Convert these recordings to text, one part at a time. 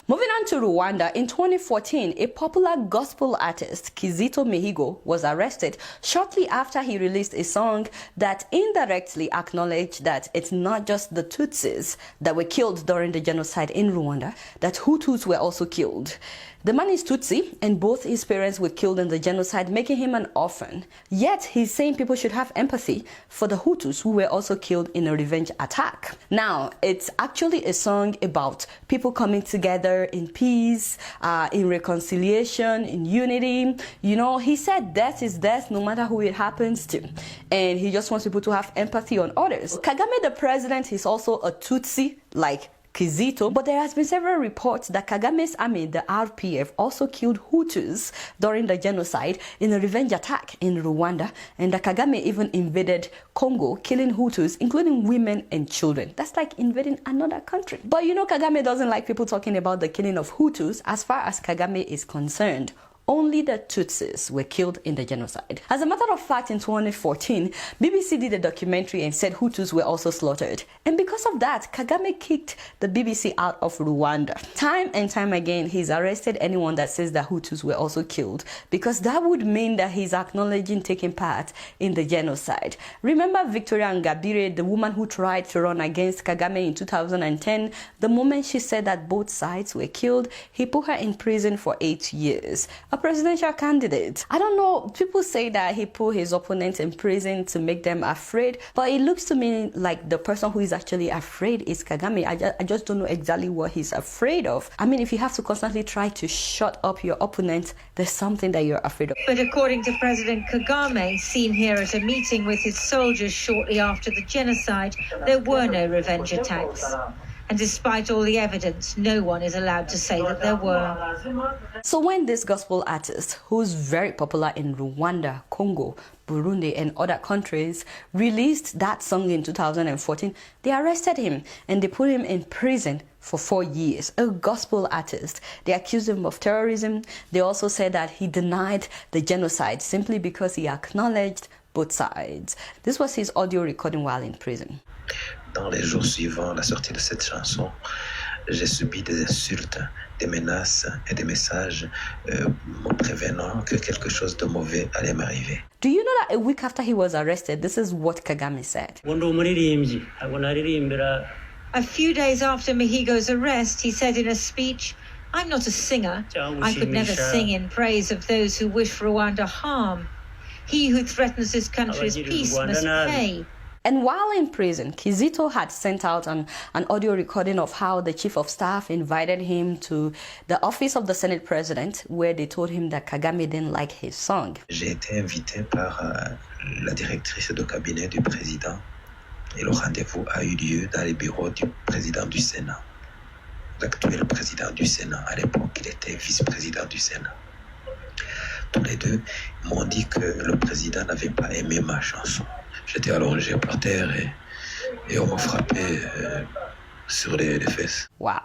Moving on to Rwanda, in 2014, a popular gospel artist, Kizito Mihigo, was arrested shortly after he released a song that indirectly acknowledged that it's not just the Tutsis that were killed during the genocide in Rwanda, that Hutus were also killed. The man is Tutsi, and both his parents were killed in the genocide, making him an orphan. Yet, he's saying people should have empathy for the Hutus who were also killed in a revenge attack. Now, it's actually a song about people coming together in peace, in reconciliation, in unity. You know, he said death is death no matter who it happens to. And he just wants people to have empathy on others. Kagame, the president, is also a Tutsi, like Kizito, but there has been several reports that Kagame's army, the RPF, also killed Hutus during the genocide in a revenge attack in Rwanda, and that Kagame even invaded Congo, killing Hutus, including women and children. That's like invading another country. But you know, Kagame doesn't like people talking about the killing of Hutus. As far as Kagame is concerned, only the Tutsis were killed in the genocide. As a matter of fact, in 2014, BBC did a documentary and said Hutus were also slaughtered. And because of that, Kagame kicked the BBC out of Rwanda. Time and time again, he's arrested anyone that says that Hutus were also killed, because that would mean that he's acknowledging taking part in the genocide. Remember Victoria Ngabire, the woman who tried to run against Kagame in 2010? The moment she said that both sides were killed, he put her in prison for 8 years. A presidential candidate. I don't know, people say that he put his opponents in prison to make them afraid, but it looks to me like the person who is actually afraid is Kagame. I just don't know exactly what he's afraid of. I mean, if you have to constantly try to shut up your opponent, there's something that you're afraid of. But according to President Kagame, seen here at a meeting with his soldiers shortly after the genocide, there were no revenge attacks. And despite all the evidence, no one is allowed to say that there were. So when this gospel artist, who's very popular in Rwanda, Congo, Burundi, and other countries, released that song in 2014, they arrested him and they put him in prison for 4 years. A gospel artist. They accused him of terrorism. They also said that he denied the genocide simply because he acknowledged both sides. This was his audio recording while in prison. Dans les jours suivants à la sortie de cette chanson, j'ai subi des insultes, des menaces et des messages me prévenant que quelque chose de mauvais allait m'arriver. Do you know that a week after he was arrested, this is what Kagame said? A few days after Mihigo's arrest, he said in a speech, "I'm not a singer. I could never sing in praise of those who wish Rwanda harm. He who threatens his country's peace must pay." And while in prison, Kizito had sent out an audio recording of how the chief of staff invited him to the office of the Senate president, where they told him that Kagame didn't like his song. J'ai été invité par la directrice de cabinet du président et le rendez-vous a eu lieu dans les bureaux du président du Sénat. L'actuel président du Sénat, à l'époque, il était vice-président du Sénat. Tous les deux m'ont dit que le président n'avait pas aimé ma chanson. J'étais allongé par terre et on m'a frappé sur les fesses. Wow.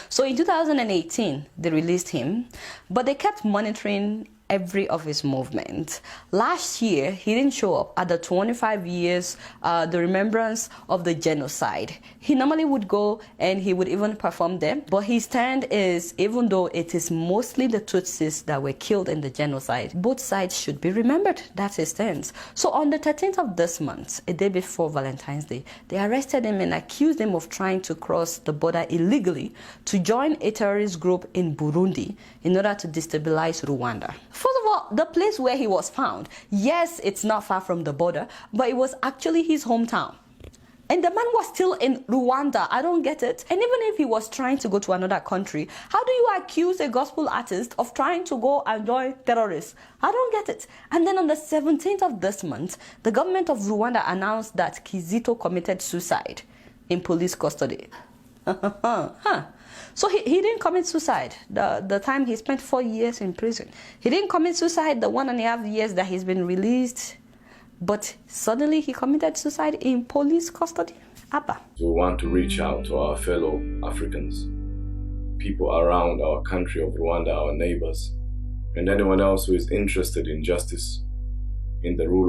So in 2018, they released him, but they kept monitoring every of his movement. Last year, he didn't show up at the 25 years, the remembrance of the genocide. He normally would go and he would even perform there, but his stand is, even though it is mostly the Tutsis that were killed in the genocide, both sides should be remembered. That's his stance. So on the 13th of this month, a day before Valentine's Day, they arrested him and accused him of trying to cross the border illegally to join a terrorist group in Burundi in order to destabilize Rwanda. First of all, the place where he was found, yes, it's not far from the border, but it was actually his hometown. And the man was still in Rwanda. I don't get it. And even if he was trying to go to another country, how do you accuse a gospel artist of trying to go and join terrorists? I don't get it. And then on the 17th of this month, the government of Rwanda announced that Kizito committed suicide in police custody. So he didn't commit suicide the time he spent 4 years in prison. He didn't commit suicide the 1.5 years that he's been released, but suddenly he committed suicide in police custody. Abba. We want to reach out to our fellow Africans, people around our country of Rwanda, our neighbors, and anyone else who is interested in justice, in the rule of